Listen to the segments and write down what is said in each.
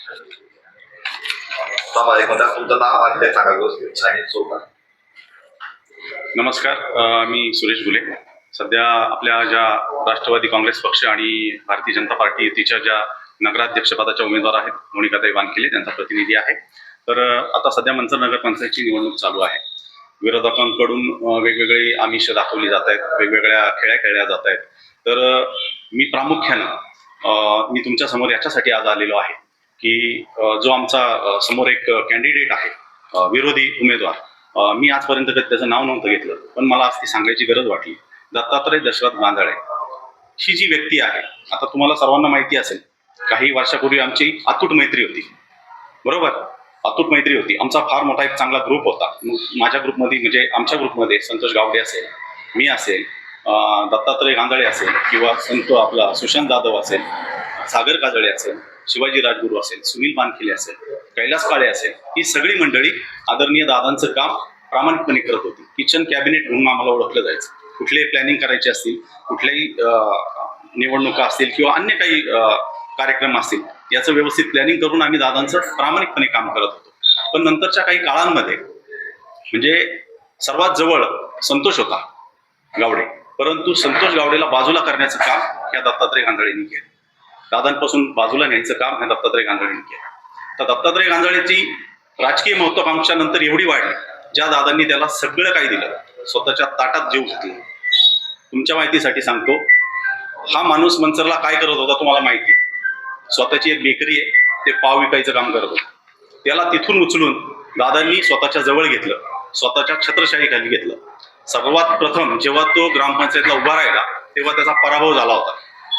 तुमचं नाव आणि ते सांगा व्यवस्थित आणि सोबत. नमस्कार, मी सुरेश गुले. सध्या आपल्या ज्या राष्ट्रवादी काँग्रेस पक्ष आणि भारतीय जनता पार्टी युतीच्या ज्या नगराध्यक्षपदाच्या उमेदवार आहेत मोनिकाताई वानखेडे त्यांचा प्रतिनिधी आहे. तर आता सध्या मंचर नगरपंचायतची निवडणूक चालू आहे. विरोधकांकडून वेगवेगळी आमिष दाखवली जात आहेत, वेगवेगळ्या खेळ्या खेळल्या जात आहेत. तर मी प्रामुख्यानं मी तुमच्या समोर याच्यासाठी आज आलेलो आहे की जो आमचा समोर एक कॅन्डिडेट आहे विरोधी उमेदवार, मी आजपर्यंत कधी त्याचं नाव नव्हतं घेतलं, पण मला आज ती सांगायची गरज वाटली. दत्तात्रय दशरथ गांजाळे ही जी व्यक्ती आहे, आता तुम्हाला सर्वांना माहिती असेल, काही वर्षापूर्वी आमची अतूट मैत्री होती, बरोबर? अतूट मैत्री होती. आमचा फार मोठा एक चांगला ग्रुप होता. माझ्या ग्रुपमध्ये म्हणजे आमच्या ग्रुपमध्ये संतोष गावडे असेल, मी असेल, दत्तात्रय गांजाळे असेल, किंवा आपला सुशांत जाधव असेल, सागर काजळे असेल, शिवाजी राजगुरू असेल, सुनील बानखिले असेल, कैलास काळे असेल, ही सगळी मंडळी आदरणीय दादांचं काम प्रामाणिकपणे करत होती. किचन कॅबिनेट म्हणून आम्हाला ओळखलं जायचं. कुठलेही प्लॅनिंग करायचे असतील, कुठल्याही निवडणुका असतील किंवा अन्य काही कार्यक्रम असतील, याचं व्यवस्थित प्लॅनिंग करून आम्ही दादांचं प्रामाणिकपणे काम करत होतो. पण नंतरच्या काही काळांमध्ये म्हणजे सर्वात जवळ संतोष होता गावडे, परंतु संतोश गावडेला बाजूला करण्याचं काम ह्या दत्तात्रय गांजाळेंनी केलं. दादांपासून बाजूला न्यायचं काम ह्या दत्तात्रय गांजाळेंनी केलं. तर दत्तात्रय गांजाळेची राजकीय महत्वाकांक्षा नंतर एवढी वाढली, ज्या दादांनी त्याला सगळं काही दिलं, स्वतःच्या ताटात जीव घातला. तुमच्या माहितीसाठी सांगतो, हा माणूस मंचरला काय करत होता तुम्हाला माहिती. स्वतःची एक बेकरी आहे, ते पाव विकायचं काम करत होतं. त्याला तिथून उचलून दादांनी स्वतःच्या जवळ घेतलं, स्वतःच्या छत्रछाईखाली घेतलं. सर्वात प्रथम जेव्हा तो ग्रामपंचायतला उभा राहिला तेव्हा त्याचा पराभव झाला होता.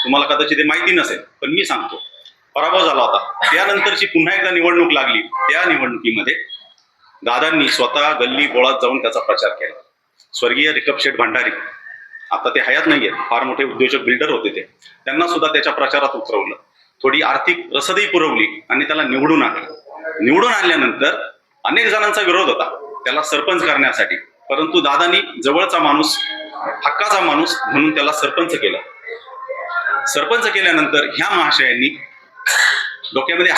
तुम्हाला कदाचित ते माहिती नसेल, पण मी सांगतो, पराभव झाला होता. त्यानंतरची पुन्हा एकदा निवडणूक लागली. त्या निवडणुकीमध्ये दादांनी स्वतः गल्ली बोळात जाऊन त्याचा प्रचार केला. स्वर्गीय रिकप शेठ भंडारी, आता ते हयात नाहीये, फार मोठे उद्योजक बिल्डर होते ते, त्यांना सुद्धा त्याच्या प्रचारात उतरवलं. थोडी आर्थिक रसदही पुरवली आणि त्याला निवडून आणलं. निवडून आणल्यानंतर अनेक जणांचा विरोध होता त्याला सरपंच करण्यासाठी, परंतु दादांनी जवळचा माणूस, हक्काचा माणूस म्हणून त्याला सरपंच केलं. सरपंच केल्यानंतर ह्या महाशयांनी डोक्यामध्ये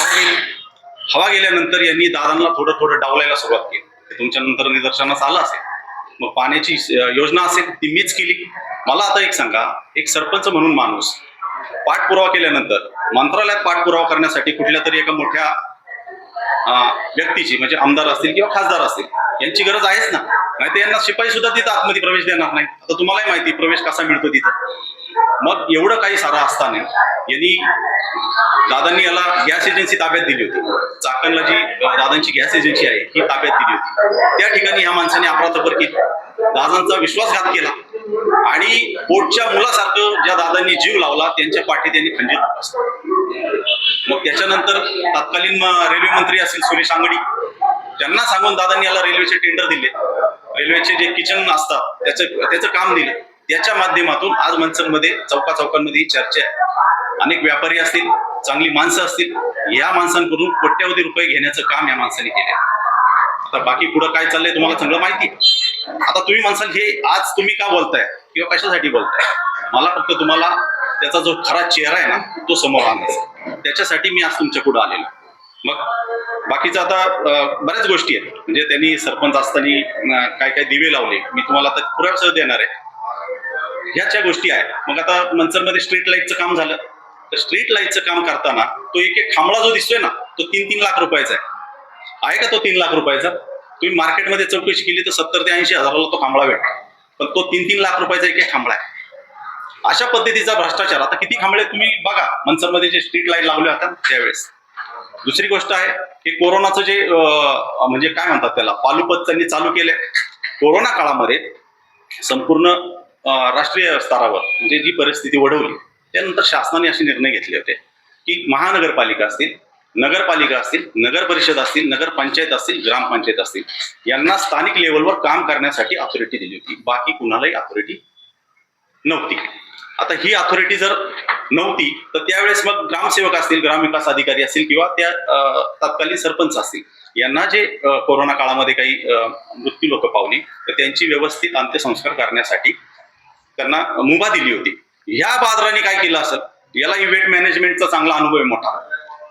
हवा गेल्यानंतर यांनी दादांना थोडं थोडं डावलायला सुरुवात केली. ते तुमच्या नंतर निदर्शनास आलं असेल. मग पाण्याची योजना असेल ती मीच केली. मला आता एक सांगा, एक सरपंच म्हणून माणूस पाठपुरावा केल्यानंतर मंत्रालयात पाठपुरावा करण्यासाठी कुठल्या तरी एका मोठ्या व्यक्तीची, म्हणजे आमदार असतील किंवा खासदार असतील, यांची गरज आहेच ना. नाही तर यांना शिपाई सुद्धा तिथं आतमध्ये प्रवेश देणार नाही. आता तुम्हालाही माहिती प्रवेश कसा मिळतो तिथं. मग एवढं काही सारं असताना यांनी दादांनी याला गॅस एजन्सी ताब्यात दिली होती. चाकणला जी दादांची गॅस एजन्सी आहे ही ताब्यात दिली होती. त्या ठिकाणी ह्या माणसाने अफरातफर केली, दादांचा विश्वासघात केला आणि पोटच्या मुलासारखं ज्या दादांनी जीव लावला त्यांच्या पाठी त्यांनी खंजीर बसला. मग त्याच्यानंतर तत्कालीन रेल्वे मंत्री असतील सुरेश अंगडी, त्यांना सांगून दादांनी याला रेल्वेचे टेंडर दिले. रेल्वेचे जे किचन असतात त्याचं काम दिलं. त्याच्या माध्यमातून आज मंचरमध्ये चौकांमध्ये ही चर्चा आहे. अनेक व्यापारी असतील, चांगली माणसं असतील, या माणसांकडून कोट्यावधी रुपये घेण्याचं काम या माणसाने केले. आता बाकी पुढं काय चाललंय तुम्हाला सगळं माहिती. आता तुम्ही म्हणसाल हे आज तुम्ही का बोलताय किंवा कशासाठी बोलताय, मला फक्त तुम्हाला त्याचा जो खरा चेहरा आहे ना तो समोर आणायचा, त्याच्यासाठी मी आज तुमच्या पुढे आलेलो. मग बाकीचं आता बऱ्याच गोष्टी आहेत. म्हणजे त्यांनी सरपंच असताना काय काय दिवे लावले, मी तुम्हाला आता पुराव्यासह देणार आहे. ह्याच्या गोष्टी आहेत. मग आता मंचरमध्ये स्ट्रीट लाईटचं काम झालं, तर स्ट्रीट लाईटचं काम करताना तो एक एक खांबळा जो दिसतोय ना तो 3-3 लाख रुपयाचा आहे का? तो 3 लाख रुपयाचा तुम्ही मार्केटमध्ये चौकशी केली तर 70 ते 80 हजाराला तो खांबळा भेटतो, पण तो 3-3 लाख रुपयाचा एक एक खांबळा आहे. अशा पद्धतीचा भ्रष्टाचार. आता किती खांबळे तुम्ही बघा मंचरमध्ये जे स्ट्रीट लाईट लावले होतात त्यावेळेस. दुसरी गोष्ट आहे की कोरोनाचं जे म्हणजे काय म्हणतात त्याला, पालुपत त्यांनी चालू केले. कोरोना काळामध्ये संपूर्ण राष्ट्रीय स्तरावर म्हणजे जी परिस्थिती ओढवली, त्यानंतर शासनाने असे निर्णय घेतले होते की महानगरपालिका असतील, नगरपालिका असतील, नगर परिषद असतील, नगरपंचायत असतील, ग्रामपंचायत असतील, यांना स्थानिक लेवलवर काम करण्यासाठी अथॉरिटी दिली होती. बाकी कुणालाही अथॉरिटी नव्हती. आता ही अथॉरिटी जर नव्हती तर त्यावेळेस मग ग्रामसेवक असतील, ग्रामविकास अधिकारी असतील किंवा त्या तत्कालीन सरपंच असतील, यांना जे कोरोना काळामध्ये काही मृत्यू लोक पावली तर त्यांची व्यवस्थित अंत्यसंस्कार करण्यासाठी त्यांना मुभा दिली होती. ह्या बाजाराने काय केलं असेल, याला इव्हेंट मॅनेजमेंटचा चांगला अनुभव आहे मोठा.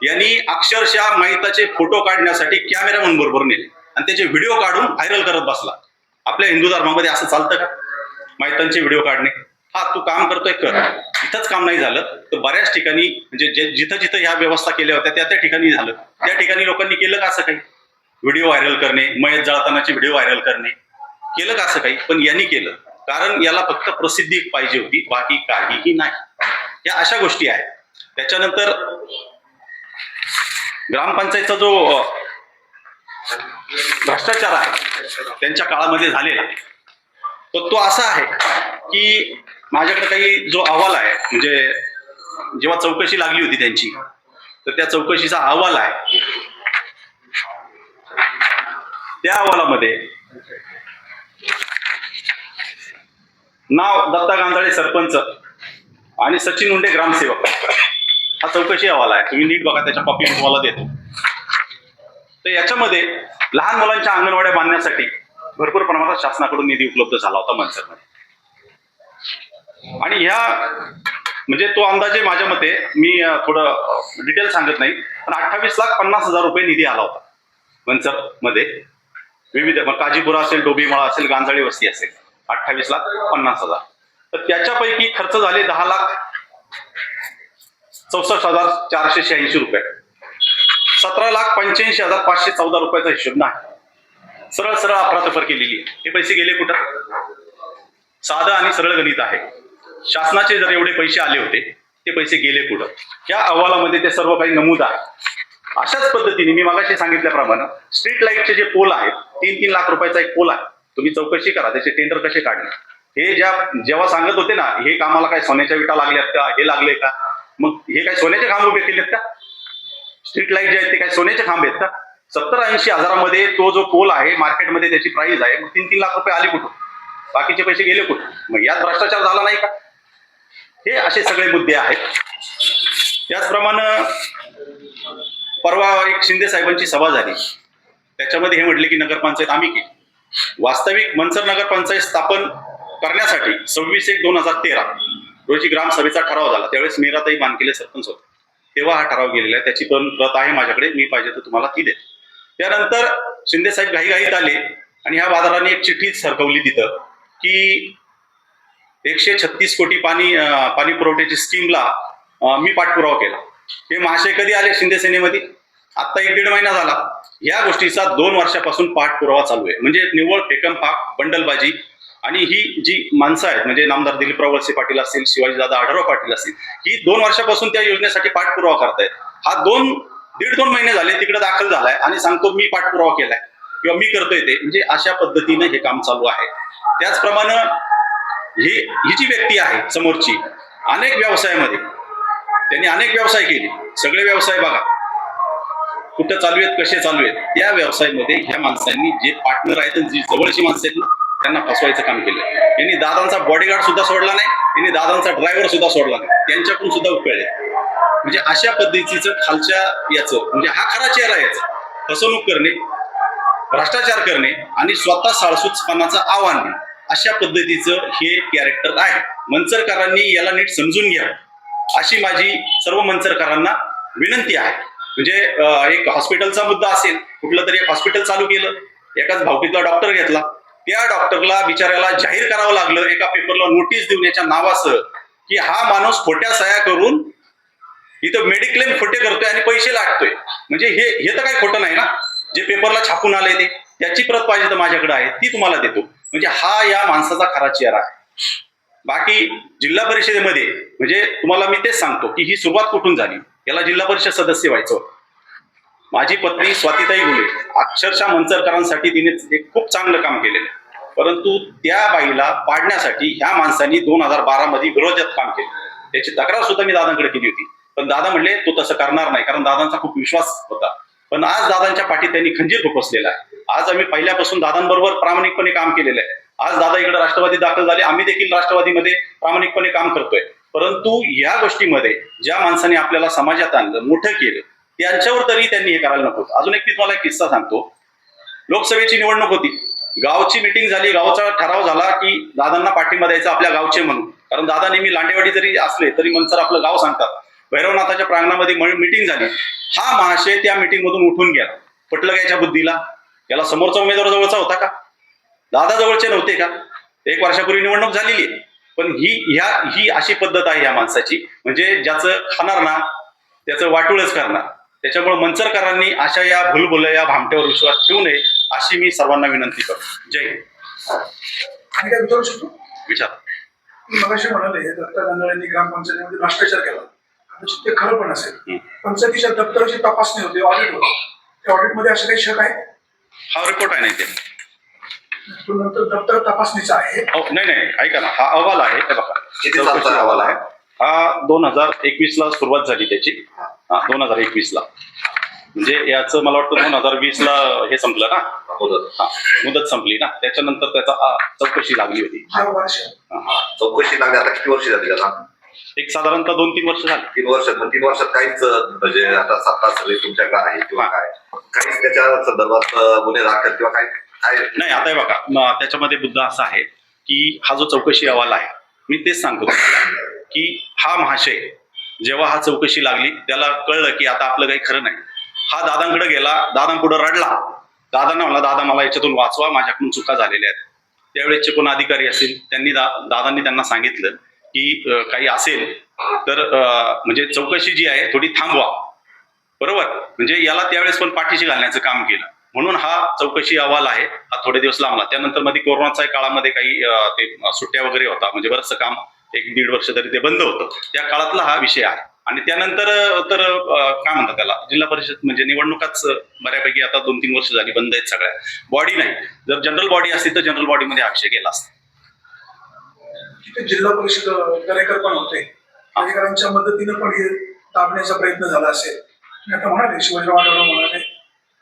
यांनी अक्षरशः माहिताचे फोटो काढण्यासाठी कॅमेरामन बरोबर नेले आणि त्याचे व्हिडिओ काढून व्हायरल करत बसला. आपल्या हिंदू धर्मामध्ये असं चालतं का? माहितांचे व्हिडिओ काढणे. हा, तू काम करतोय कर. इथंच काम नाही झालं तर बऱ्याच ठिकाणी म्हणजे जिथं जिथं ह्या व्यवस्था केल्या होत्या त्या ठिकाणी झालं. त्या ठिकाणी लोकांनी केलं का असं काही? व्हिडिओ व्हायरल करणे, मयत जळतानाचे व्हिडिओ व्हायरल करणे, केलं का असं काही? पण यांनी केलं, कारण याला फक्त प्रसिद्धी पाहिजे होती, बाकी काहीही नाही. या अशा गोष्टी आहेत. त्याच्यानंतर ग्रामपंचायतचा जो भ्रष्टाचार आहे त्यांच्या काळामध्ये झालेला, तो असा आहे की माझ्याकडे काही जो अहवाल आहे, म्हणजे जेव्हा चौकशी लागली होती त्यांची, तर त्या चौकशीचा अहवाल आहे. त्या अहवालामध्ये नाव दत्ता गांजाळे सरपंच आणि सचिन उंडे ग्रामसेवक, हा चौकशी अहवाल आहे. तुम्ही नीट बघा, त्याच्या कॉपी तुम्हाला देतो. तर याच्यामध्ये लहान मुलांच्या अंगणवाड्या बांधण्यासाठी भरपूर प्रमाणात शासनाकडून निधी उपलब्ध झाला होता मनसरमध्ये. आणि ह्या म्हणजे तो अंदाजे माझ्या मते, मी थोडं डिटेल सांगत नाही, पण 28,50,000 रुपये निधी आला होता मनसरमध्ये. विविध काजीपुरा असेल, डोबीमळा असेल, गांजाळी वस्ती असेल, 28,50,000. तर त्याच्यापैकी खर्च झाले 10,64,486 रुपये. 17,85,514 रुपयाचा हिशोब नाही. सरळ सरळ अफरातफर केलेली आहे. हे पैसे गेले कुठं? साधं आणि सरळ गणित आहे. शासनाचे जर एवढे पैसे आले होते, ते पैसे गेले कुठं? या अहवालामध्ये ते सर्व काही नमूद आहे. अशाच पद्धतीने मी मागाशी सांगितल्याप्रमाणे स्ट्रीट लाईटचे जे पोल आहेत, 3-3 लाख रुपयाचा एक पोल आहे. तुम्ही चौकशी करा त्याचे टेंडर कसे काढले. हे जेव्हा सांगत होते ना, हे कामाला काय सोन्याच्या विटा लागल्यात का, हे लागले का, मग हे काय सोन्याचे खांब उभे केलेत का? स्ट्रीट लाईट जे आहेत ते काय सोन्याचे खांब आहेत का? 70-80 हजारामध्ये तो जो पोल आहे मार्केटमध्ये त्याची प्राइस आहे. मग 3-3 लाख रुपये आले कुठं? बाकीचे पैसे गेले कुठं? मग यात भ्रष्टाचार झाला नाही का? हे असे सगळे मुद्दे आहेत. त्याचप्रमाणे परवा एक शिंदे साहेबांची सभा झाली, त्याच्यामध्ये हे म्हटले की नगरपंचायत आम्ही केली. वास्तविक मनसर नगरपंचायत स्थापन करण्यासाठी 26/1/2013 रोजी ग्रामसभेचा ठराव झाला. त्यावेळेस मीराताई बानकेले सरपंच होते. तेव्हा हा ठराव गेलेला आहे. त्याची पण प्रत आहे माझ्याकडे, मी पाहिजे तर तुम्हाला ती देतो. त्यानंतर शिंदे साहेब घाईघाईत आले आणि ह्या बाजाराने एक चिठ्ठी सरकवली तिथं की 136 कोटी पाणी पुरवठ्याची स्कीमला मी पाठपुरावा केला. हे महाशय कधी आले शिंदे सेनेमध्ये? आत्ता 1-1.5 महिना झाला. या गोष्टीचा 2 वर्षापासून पाठपुरावा चालू आहे. म्हणजे निव्वळ फेकमफाक, बंडलबाजी. आणि ही जी माणसं आहेत, म्हणजे नामदार दिलीपराव वळसे पाटील असतील, शिवाजीदादा आढळराव पाटील असतील, ही 2 वर्षापासून त्या योजनेसाठी पाठपुरावा करतायत. हा 1.5-2 महिने झाले तिकडे दाखल झालाय आणि सांगतो मी पाठपुरावा केलाय किंवा मी करतोय ते. म्हणजे अशा पद्धतीने हे काम चालू आहे. त्याचप्रमाणे ही जी व्यक्ती आहे समोरची, अनेक व्यवसायामध्ये त्यांनी अनेक व्यवसाय केले. सगळे व्यवसाय बघा कुठं चालू आहेत, कसे चालू आहेत. त्या व्यवसायामध्ये ह्या माणसांनी जे पार्टनर आहेत, जी जवळची माणसं आहेत, त्यांना फसवायचं काम केलं. यांनी दादांचा बॉडीगार्ड सुद्धा सोडला नाही, यांनी दादांचा ड्रायव्हर सुद्धा सोडला नाही, त्यांच्याकडून सुद्धा उकळले. म्हणजे अशा पद्धतीचं खालच्या याचं, म्हणजे हा खरा चेहरा याचा, फसवणूक करणे, भ्रष्टाचार करणे आणि स्वतः साळसूतपणाचं आव्हान देणे, अशा पद्धतीचं हे कॅरेक्टर आहे. मनसरकरांनी याला नीट समजून घ्यावं अशी माझी सर्व मनसरकरांना विनंती आहे. म्हणजे एक हॉस्पिटलचा मुद्दा असेल, कुठलं तरी एक हॉस्पिटल चालू केलं, एकाच भावकीतला डॉक्टर घेतला, त्या डॉक्टरला बिचाऱ्याला जाहीर करावं लागलं एका पेपरला नोटीस देण्याच्या नावासह की हा माणूस खोट्या सह्या करून इथं मेडिक्लेम खोटे करतोय आणि पैसे लाटतोय. म्हणजे हे तर काही खोटं नाही ना. जे पेपरला छापून आले ते, त्याची प्रत पाहिजे तर माझ्याकडे आहे, ती तुम्हाला देतो. म्हणजे हा या माणसाचा खरा चेहरा आहे. बाकी जिल्हा परिषदेमध्ये म्हणजे तुम्हाला मी तेच सांगतो की ही सुरुवात कुठून झाली. याला जिल्हा परिषद सदस्य व्हायचं. माझी पत्नी स्वातीताई गुले अक्षरशः मनसरकरांसाठी तिने एक खूप चांगलं काम केलेलं आहे. परंतु त्या बाईला पाडण्यासाठी ह्या माणसांनी 2012 मध्ये विरोधात काम केलं. त्याची तक्रार सुद्धा मी दादांकडे केली होती, पण दादा म्हणले तो तसं करणार नाही, कारण दादांचा खूप विश्वास होता. पण आज दादांच्या पाठीत त्यांनी खंजीर खुपसलेला आहे. आज आम्ही पहिल्यापासून दादांबरोबर प्रामाणिकपणे काम केलेलं आहे. आज दादा इकडे राष्ट्रवादी दाखल झाले, आम्ही देखील राष्ट्रवादीमध्ये प्रामाणिकपणे काम करतोय. परंतु या गोष्टीमध्ये ज्या माणसाने आपल्याला समाजात आणलं, मोठं केलं, त्यांच्यावर तरी त्यांनी हे करायला नको. अजून एक मी तुम्हाला एक किस्सा सांगतो. लोकसभेची निवडणूक होती, गावची मिटिंग झाली, गावचा ठराव झाला की दादांना पाठिंबा द्यायचा आपल्या गावचे म्हणून. कारण दादा नेहमी लांडेवाडी जरी असले तरी मनसर आपलं गाव सांगतात. भैरवनाथाच्या प्रांगणामध्ये मीटिंग झाली. हा महाशय त्या मीटिंगमधून उठून गेला. पटलं का याच्या बुद्धीला? याला समोरचा उमेदवार जवळचा होता का? दादा जवळचे नव्हते का? 1 वर्षापूर्वी निवडणूक झालेली आहे. पण ही अशी पद्धत आहे या माणसाची, म्हणजे ज्याचं खाणार ना त्याचं वाटोळच करणार. त्याच्यामुळे मंचरकरांनी अशा या भुलभुलया भामट्यावर विश्वास ठेवू नये अशी मी सर्वांना विनंती करतो. जय हिंद. आणि काय विचारू शकतो? विचार. मगाशी म्हणाले दत्ता गांधळांनी ग्रामपंचायतीमध्ये भ्रष्टाचार केला, कदाचित ते खरं पण असेल. पंचायतीच्या दप्तराची तपासणी होते, ऑडिट होते, त्या ऑडिटमध्ये असे काही शक आहे? हा रिपोर्ट आहे नाही ते नंतर दप्तर तपासणीचा आहे. नाही ऐका ना, हा अहवाल आहे. हे बघा किती चौकशी सालचा अहवाल आहे. हा 2021 ला सुरुवात झाली त्याची. 2021 ला, म्हणजे याचं मला वाटतं 2020 ला हे संपलं ना, मुदत संपली ना, त्याच्यानंतर त्याचा चौकशी लागली होती. चौकशी लागली. आता किती वर्ष झाली त्याला? एक साधारणतः 2-3 वर्ष झाली. 3 वर्ष. 3 वर्षात काहीच म्हणजे आता सत्ता सगळी तुमच्याकडे आहे किंवा काय, काहीच त्याच्या संदर्भात गुन्हे दाखल किंवा काय नाही. आता हे बघा, त्याच्यामध्ये मुद्दा असा आहे की हा जो चौकशी अहवाल आहे, मी तेच सांगतो की हा महाशय जेव्हा हा चौकशी लागली त्याला कळलं की आता आपलं काही खरं नाही. हा दादांकडे गेला, दादांपुढे रडला. दादांना म्हणला, दादा मला याच्यातून वाचवा, माझ्याकडून चुका झालेल्या आहेत. त्यावेळेसचे कोण अधिकारी असेल त्यांनी दादांनी त्यांना सांगितलं की काही असेल तर म्हणजे चौकशी जी आहे थोडी थांबवा. बरोबर, म्हणजे याला त्यावेळेस पण पाठीशी घालण्याचं काम केलं. म्हणून हा चौकशी अहवाल आहे, हा थोडे दिवस लांबला. त्यानंतर मध्ये कोरोनाच्या काळामध्ये काही ते सुट्ट्या वगैरे होता, म्हणजे बरंचसं काम 1-1.5 वर्ष तरी ते बंद होतं. त्या काळातला हा विषय आहे. आणि त्यानंतर तर काय म्हणतात त्याला, जिल्हा परिषद म्हणजे निवडणुकाच बऱ्यापैकी आता 2-3 वर्ष झाली बंद आहेत सगळ्या. बॉडी नाही. जर जनरल बॉडी असती तर जनरल बॉडीमध्ये हा विषय गेला असता. तिथे जिल्हा परिषद दरेकर पण होते, अधिकाऱ्यांच्या मदतीने पण हे दाबण्याचा प्रयत्न झाला असेल. आता म्हणाले शिवाजीराव आढळराव म्हणाले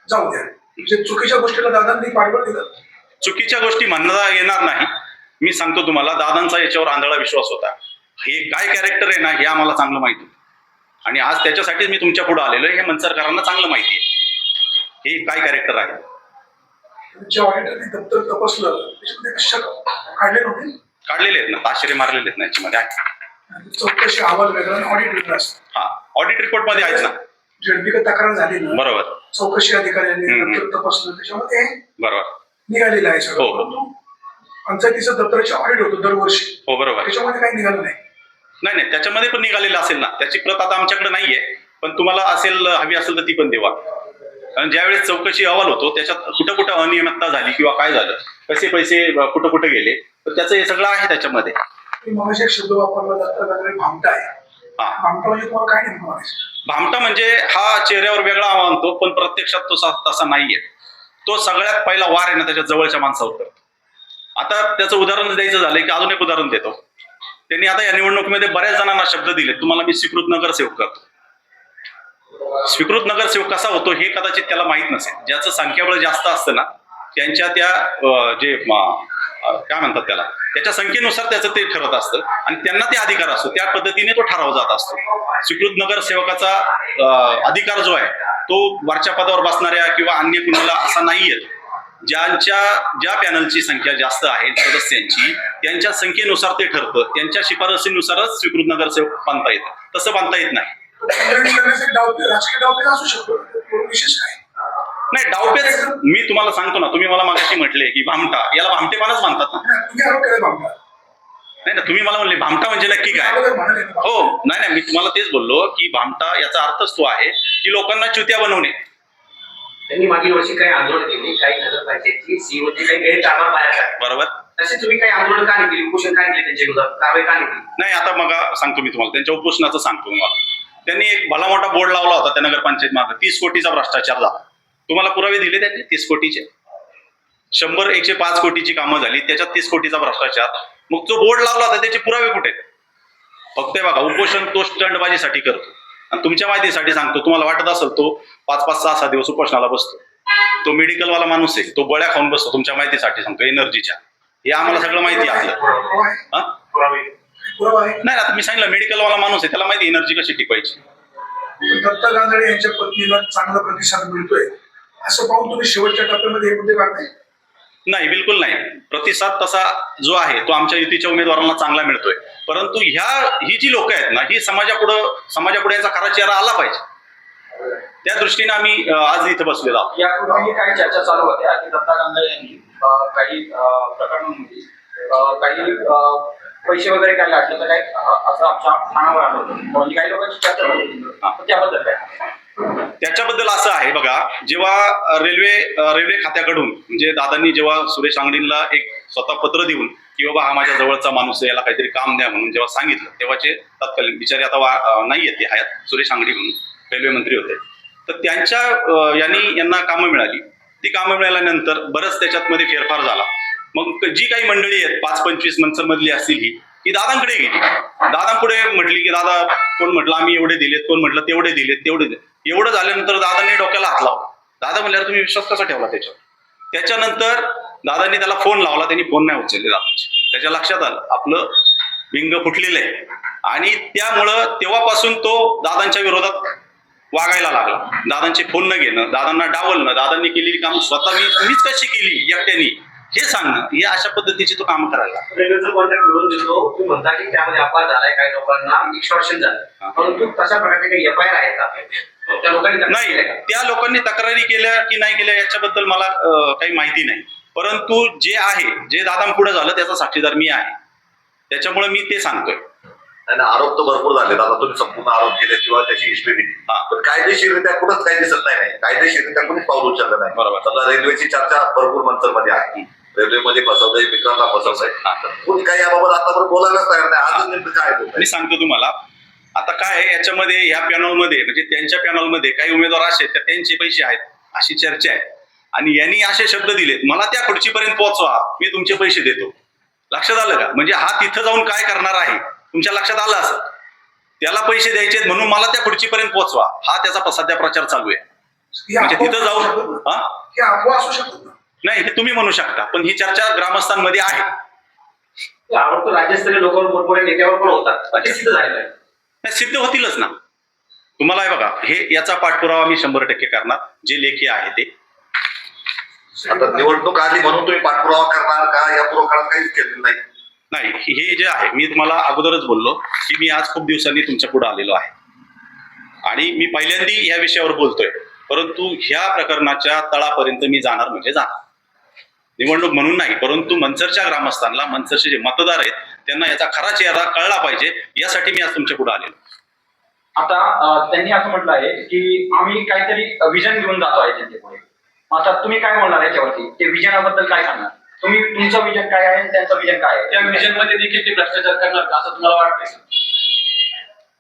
जाऊ द्या, म्हणजे चुकीच्या गोष्टीला दादांनी पाठबळ दिलं. चुकीच्या गोष्टी म्हणता येणार नाही. मी सांगतो तुम्हाला, दादांचा याच्यावर आंधळा विश्वास होता. हे काय कॅरेक्टर आहे ना हे आम्हाला चांगलं माहिती, आणि आज त्याच्यासाठीच मी तुमच्या पुढे आलेलो आहे. हे मंचरकरांना चांगलं माहिती आहे हे काय कॅरेक्टर आहे. ज्या ऑडिटरने दप्तर तपासलं त्याच्यामध्ये शक काढले नव्हते? काढलेले आहेत ना, आश्चर्य मारलेले आहेत ना याच्यामध्ये आहे. चौकशी अहवाल वेगळा आणि ऑडिट वेगळा असतो. हा, ऑडिट रिपोर्ट मध्ये आहेत ना. जेणेकरून तक्रार झाली ना, बरोबर, चौकशी अधिकाऱ्यांनी दप्तर तपासलं त्याच्यामध्ये बरोबर निघालेलं आहे सगळं. हो. परंतु पंचायतीचं दप्तराचे ऑडिट होतं दरवर्षी. हो बरोबर. त्याच्यामध्ये काही निघालं नाही. नाही त्याच्यामध्ये पण निघालेलं असेल ना. त्याची प्रत आता आमच्याकडे नाहीये, पण तुम्हाला असेल, हवी असेल तर ती पण देवा. कारण ज्यावेळेस चौकशी अहवाल होतो त्याच्यात कुठं अनियमितता झाली किंवा काय झालं, कसे पैसे कुठं गेले, तर त्याचं हे सगळं आहे त्याच्यामध्ये. मग एक शब्द वापरला जातो भामटा आहे. भामटा म्हणजे तुम्हाला काय नेमकं म्हणायचं? भामटा म्हणजे हा चेहऱ्यावर वेगळा मानतो, पण प्रत्यक्षात तो तसा नाहीये. तो सगळ्यात पहिला वार आहे ना त्याच्या जवळच्या माणसावर करतो. आता त्याचं उदाहरण द्यायचं झालं की अजून एक उदाहरण देतो. त्यांनी आता या निवडणुकीमध्ये बऱ्याच जणांना शब्द दिले, तुम्हाला मी स्वीकृत नगरसेवक करतो. स्वीकृत नगरसेवक कसा होतो हे कदाचित त्याला माहित नसेल. ज्याचं संख्याबळ जास्त असतं ना त्यांच्या त्या जे काय म्हणतात त्याला, त्याच्या संख्येनुसार त्याचं ते ठरत असतं आणि त्यांना ते अधिकार असतो, त्या पद्धतीने तो ठराव जात असतो. स्वीकृत नगरसेवकाचा अधिकार जो आहे तो वरच्या पदावर बसणाऱ्या किंवा अन्य कुणाला असा नाहीये. ज्या पॅनलची संख्या जास्त आहे सदस्यांची, त्यांच्या संख्येनुसार ते ठरतं. त्यांच्या शिफारसीनुसारच स्वीकृत नगरसेवक बांधता येतं, तसं बांधता येत नाही. राजकीय डावपेच असू शकतो, विशेष काय नाही. डावपेच मी तुम्हाला सांगतो ना, तुम्ही मला मागाशी म्हटले की भामटा, याला भामटेपणाच म्हणतात ना. नाही ना, तुम्ही मला म्हणले भामटा म्हणजे नक्की काय. हो नाही मी तुम्हाला तेच बोललो की भामटा याचा अर्थच तो आहे की लोकांना चुत्या बनवणे. त्यांनी मागील वर्षी काही आंदोलन केली, काही नगरपंचायतची सीओची काही गैरकारभार पाहिला. बरोबर. तसे तुम्ही काही आंदोलन का नाही केली, उपोषण काय केले, त्यांच्या विरोधात कारवाई का नाही केली? नाही, आता मग सांगतो मी तुम्हाला त्यांच्या उपोषणाचं सांगतो तुम्हाला. त्यांनी एक भला मोठा बोर्ड लावला होता त्या नगरपंचायत मागे, 30 कोटीचा भ्रष्टाचार झाला. तुम्हाला पुरावे दिले त्यांनी 30 कोटीचे. 100-105 कोटीची कामं झाली, त्याच्यात 30 कोटीचा भ्रष्टाचार. मग जो बोर्ड लावला होता त्याचे पुरावे कुठे? फक्त बघा, उपोषण तो स्टंटबाजीसाठी करतो. आणि तुमच्या माहितीसाठी सांगतो, तुम्हाला वाटत असेल तो 5-5, 6-6 दिवस उपोषणाला बसतो. तो मेडिकलवाला माणूस आहे, तो बळ्या खाऊन बसतो. तुमच्या माहितीसाठी सांगतो, एनर्जीच्या. हे आम्हाला सगळं माहिती आहे आपलं. नाही, आता मी सांगितलं मेडिकलवाला माणूस आहे, त्याला माहिती एनर्जी कशी टिकवायची. दत्ता गांधळे यांच्या पत्नीला चांगला प्रतिसाद मिळतोय असं पाहून तुम्ही शेवटच्या टप्प्यामध्ये हे मुद्दे काढताय? नाही, बिलकुल नाही. प्रतिसाद तसा जो आहे तो आमच्या युतीच्या उमेदवारांना चांगला मिळतोय. परंतु ही जी लोक आहेत ना, ही समाजापुढे यांचा खरा चेहरा आला पाहिजे. त्या दृष्टीने आम्ही आज इथं बसलेलो आहोत. यापूर्वी काही चर्चा चालू होत्या की दत्ता गांधी यांनी काही प्रकरणांमध्ये काही पैसे वगैरे काय लाटले तर काय असं आमच्या कानावर आलं होतं. म्हणजे काही लोकांची चर्चा झाली. त्याबद्दल काय? त्याच्याबद्दल असं आहे बघा, जेव्हा रेल्वे खात्याकडून म्हणजे दादांनी जेव्हा सुरेश अंगडींना एक स्वतः पत्र देऊन की बाबा हा माझ्या जवळचा माणूस आहे, याला काहीतरी काम द्या म्हणून जेव्हा सांगितलं, तेव्हाचे तत्कालीन बिचारे आता नाही आहेत ते हयात, सुरेश अंगडी म्हणून रेल्वे मंत्री होते, तर त्यांच्या यांना कामं मिळाली. ती कामं मिळाल्यानंतर बरंच त्याच्यात मध्ये फेरफार झाला. मग जी काही मंडळी आहेत 5-25 मनसरमधली असतील ही दादांकडे गेली. दादांपुढे म्हटली की दादा, कोण म्हटलं आम्ही एवढे दिलेत, कोण म्हटलं तेवढे दिलेत, तेवढे दिले. एवढं झाल्यानंतर दादांनी डोक्याला हात लावला. दादा म्हणल्यावर तुम्ही विश्वास कसा ठेवला त्याच्यावर? त्याच्यानंतर दादांनी त्याला फोन लावला, त्यांनी फोन नाही उचलले दादांचे. त्याच्या लक्षात आलं आपलं बिंग फुटलेलं आहे आणि त्यामुळं तेव्हापासून तो दादांच्या विरोधात वागायला लागला. दादांचे फोन न घेणं, दादांना डावलणं, दादांनी केलेली कामं स्वतः मीच कशी केली एकट्यानी हे सांगणं, हे अशा पद्धतीची तो काम करायला. रेल्वेचं कॉन्ट्रॅक्ट मिळवून देतो, तुम्ही म्हणता की त्यामध्ये अपघात झालाय, काही लोकांना एक्सटॉर्शन झालं, परंतु तशा प्रकारचे काही FIR आहेत का त्या लोकांनी? नाही, त्या लोकांनी तक्रारी केल्या की नाही केल्या याच्याबद्दल मला काही माहिती नाही. परंतु जे दादांपुढे झालं त्याचा साक्षीदार मी आहे, त्याच्यामुळे मी ते सांगतोय. आणि आरोप तर भरपूर झाले. आता तुम्ही संपूर्ण आरोप केले किंवा त्याची हिस्ट्री दिली, पण कायदेशीररित्या कुठंच काही दिसत नाही. कायदेशीररित्या कुणीच पाऊल उचललं नाही. बरोबर. समजा रेल्वेची चर्चा भरपूर मंचरमध्ये आहे, रेल्वेमध्ये फसवलंय, मित्रांना फसवलंय, कोणी काही याबाबत आतापर्यंत बोलायलाच तयार नाही. आजच नेमकं काय बोलतंय? मी सांगतो तुम्हाला. आता काय आहे याच्यामध्ये, ह्या पॅनलमध्ये म्हणजे त्यांच्या पॅनलमध्ये काही उमेदवार असे तर त्यांचे पैसे आहेत अशी चर्चा आहे आणि यांनी असे शब्द दिलेत, मला त्या खुर्चीपर्यंत पोहोचवा, मी तुमचे पैसे देतो. लक्षात आलं का? म्हणजे हा तिथं जाऊन काय करणार आहे तुमच्या लक्षात आलं असं. त्याला पैसे द्यायचे म्हणून मला त्या खुर्चीपर्यंत पोहोचवा, हा त्याचा सध्या प्रचार चालू आहे. म्हणजे तिथं जाऊन अफवा असू शकतात ना? नाही, हे तुम्ही म्हणू शकता, पण ही चर्चा ग्रामस्थांमध्ये आहे. आरोप तर राज्यस्तरीय लोकांवर मोठमोठ्या नेत्यावर पण होतात, ते सिद्ध झालेलं आहे. नाही, सिद्ध होतीलच ना. तुम्हाला हे बघा, याचा पाठपुरावा मी 100% करणार, जे लेखी आहे ते. आता निवडणूक आली म्हणून तुम्ही पाठपुरावा करणार का? या पूर्व काळात काहीच केलेलं नाही. नाही, हे जे आहे, मी तुम्हाला अगोदरच बोललो की मी आज खूप दिवसांनी तुमच्या पुढे आलेलो आहे आणि मी पहिल्यांदा ह्या विषयावर बोलतोय. परंतु ह्या प्रकरणाच्या तळापर्यंत मी जाणार म्हणजे जाणार. निवडणूक म्हणून नाही, परंतु मंचरच्या ग्रामस्थांना, मंचरचे जे मतदार आहेत त्यांना याचा खरा चेहरा कळला पाहिजे, यासाठी मी आज तुमच्या पुढे आलेलो. आता त्यांनी असं म्हटलं आहे की आम्ही काहीतरी विजन घेऊन जातो आहे जनतेपुढे. आता तुम्ही काय बोलणार याच्यावरती? ते विजनाबद्दल काय सांगणार? तुमचं विजन काय आहे आणि त्यांचं विजन काय आहे? त्या विजन मध्ये देखील ते भ्रष्टाचार करणार का असं तुम्हाला वाटतंय?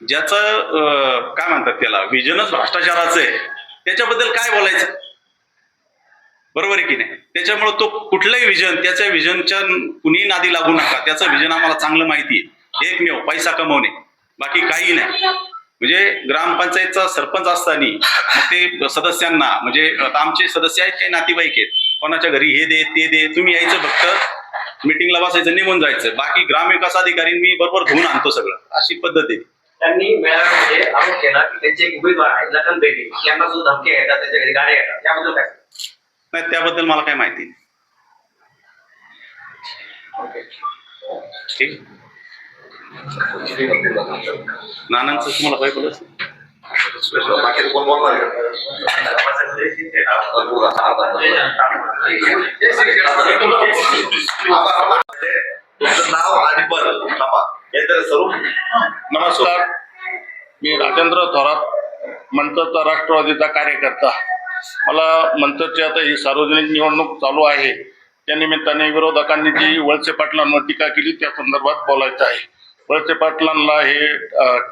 ज्याचं काय म्हणतात त्याला विजनच भ्रष्टाचाराचं आहे त्याच्याबद्दल काय बोलायचं? बरोबर आहे की नाही? त्याच्यामुळे तो कुठलंही विजन, त्याच्या विजनच्या कुणी नादी लागू नका. त्याचं विजन आम्हाला चांगलं माहिती आहे, एकमेव पैसा कमवणे, बाकी काही नाही. म्हणजे ग्रामपंचायतचा सरपंच असताना ते सदस्यांना, म्हणजे आता आमचे सदस्य आहेत काही नातेवाईक आहेत, कोणाच्या घरी हे दे ते दे, तुम्ही यायचं फक्त मीटिंगला बसायचं, निघून जायचं, बाकी ग्रामविकास अधिकारी मी बरोबर धुवून आणतो सगळं, अशी पद्धत आहे. त्यांनी मेळाव्यामध्ये आरोप केला की त्यांचे एक उमेदवार आहे लखन बेटी, यांना सुद्धा धमक्या येतात, त्यांच्या घरी गाड्या येतात, त्याबद्दल काय? नाही, त्याबद्दल मला काही माहिती नाही. ठीक. नानांचं तुम्हाला काय बोलायचं? बाकी कोण बोलणार आहे? तुमचं नाव आणि पद थांबा. स्वरूप. नमस्कार, मी राजेंद्र थोरात, मंचरचा राष्ट्रवादीचा कार्यकर्ता. मला मंचरची आता ही सार्वजनिक निवडणूक चालू आहे, त्या निमित्ताने विरोधकांनी जी वळसे पाटलांवर टीका केली त्या संदर्भात बोलायचं आहे. वळसे पाटलांना हे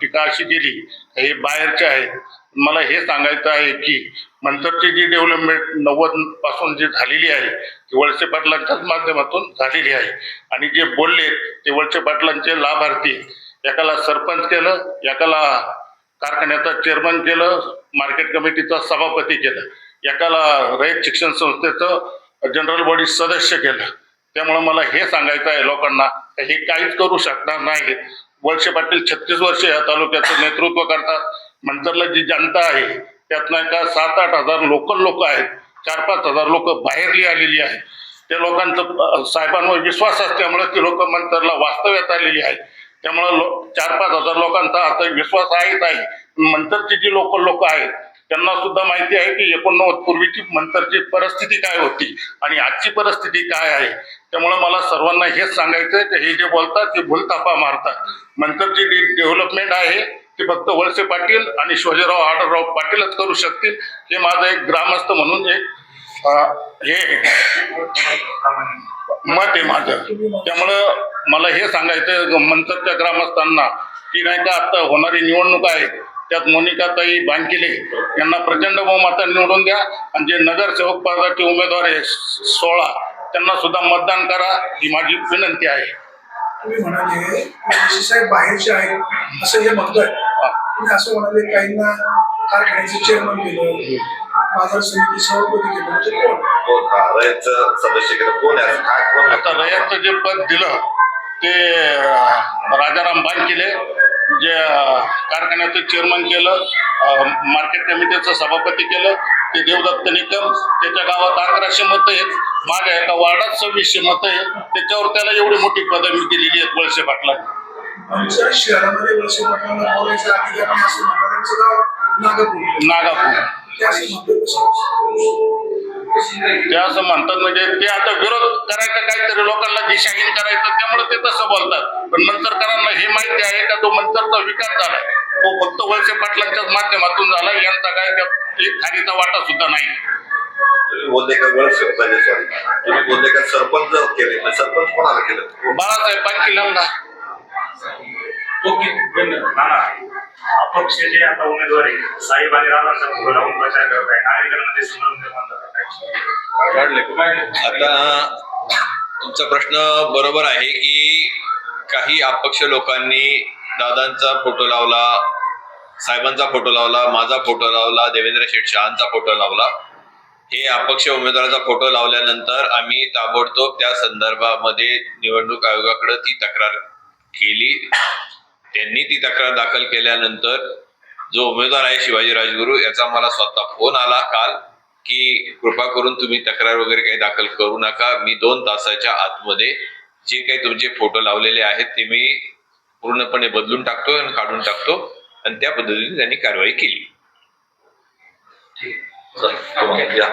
टीका अशी केली, हे बाहेरचे आहेत. मला हे सांगायचं आहे की मंचरची जी डेव्हलपमेंट 90 पासून जी झालेली आहे ती वळसे पाटलांच्याच माध्यमातून झालेली आहे आणि जे बोलले ते वळसे पाटलांचे लाभार्थी, एकाला सरपंच केलं, एकाला कारखान्याचा चेअरमन केलं, मार्केट कमिटीचा सभापती केलं, एकाला रयत शिक्षण संस्थेचं जनरल बॉडी सदस्य केलं. त्यामुळे मला हे सांगायचं आहे लोकांना, हे काहीच करू शकणार नाही. वळसे पाटील 36 वर्ष या तालुक्याचं नेतृत्व करतात. मंचरला जी जनता आहे त्यात नाही का 7-8 हजार लोकल लोक आहेत, 4-5 हजार लोक बाहेरली आलेली आहेत. त्या लोकांचं साहेबांवर विश्वास असल्यामुळे ती लोक मंतरला वास्तव्यात आलेली आहेत. त्यामुळे 4-5 हजार लोकांचा आता विश्वास आहेच आहे. मंतरची जी लोक आहेत त्यांना सुद्धा माहिती आहे की 89 पूर्वीची मंतरची परिस्थिती काय होती आणि आजची परिस्थिती काय आहे. त्यामुळे मला सर्वांना हेच सांगायचं आहे की हे जे बोलतात ते भूलथापा मारतात. मंतरची डेव्हलपमेंट आहे ते फक्त वळसे पाटील आणि शिवाजीराव आढळराव पाटीलच करू शकतील. हे माझं एक ग्रामस्थ म्हणून एक हे मत आहे माझं. त्यामुळं मला हे सांगायचं मंतरच्या ग्रामस्थांना की नाही का आता होणारी निवडणूक आहे त्यात मोनिकाताई बानकिले यांना प्रचंड बहुमताने निवडून द्या आणि जे नगरसेवक पदाचे उमेदवार आहे 16 त्यांना सुद्धा मतदान करा ही माझी विनंती आहे. तुम्ही म्हणाले की साहेब बाहेरचे आहेत असं हे म्हणतोय. तुम्ही असं म्हणाले काहींना कारखान्याचे चेअरमन केलं, बाजार समिती सभापती केलं, म्हणजे कोण? कोण रयतचं सदस्य केलं कोण आहे काय कोण आता रयतचं जे पद दिलं ते राजाराम बानकिले, जे कारखान्याचं चेअरमन केलं, मार्केट कमिटीचं सभापती केलं ते देवदत्त निकम. त्याच्या गावात 1100 मतं आहेत, माझ्या एका वार्डात 2600 मतं आहेत. त्याच्यावर त्याला एवढी मोठी पदवी दिलेली आहेत वळसे पाटलांनी. आमच्या शहरामध्ये वळसे पाटलांना बोलायचं अधिकार नाही असं म्हणणाऱ्यांचं गाव नागापूर. ते असं म्हणतो कसं? ते असं म्हणतात म्हणजे ते आता विरोध करायचा काहीतरी लोकांना दिशाहीन करायचं त्यामुळे ते तसं बोलतात. पण मंतरकरांना हे माहिती आहे का तो मंतरचा विकास झालाय तो फक्त वळसे पाटलांच्याच माध्यमातून झाला. यांचा काय त्यात एक खारीचा वाटा सुद्धा नाही. तुम्ही बोलले का तुम्ही बोलले का सरपंच केले सरपंच कोणाला केलं? बाळासाहेब पाटीलांना अपक्ष जे आता उमेदवार आहे साहेब आणि राणांचा फोटो लावून प्रचार करत आहे नागरिकांमध्ये संभ्रम निर्माण झाला आहे. आता तुमचा प्रश्न बरोबर आहे की काही अपक्ष लोकांनी दादांचा फोटो लावला, साहेबांचा फोटो लावला, माझा फोटो लावला, देवेंद्र शेठ शहांचा फोटो लावला. हे अपक्ष उमेदवाराचा फोटो लावल्यानंतर आम्ही ताबडतोब त्या संदर्भामध्ये निवडणूक आयोगाकडे ती तक्रार केली. त्यांनी ती तक्रार दाखल केल्यानंतर जो उमेदवार आहे शिवाजी राजगुरू याचा मला स्वतः फोन आला काल की कृपा करून तुम्ही तक्रार वगैरे काही दाखल करू नका, मी 2 तासाच्या आतमध्ये जे काही तुमचे फोटो लावलेले आहेत ते मी पूर्णपणे बदलून टाकतो आणि काढून टाकतो. आणि त्या पद्धतीने त्यांनी कारवाई केली. चल, या.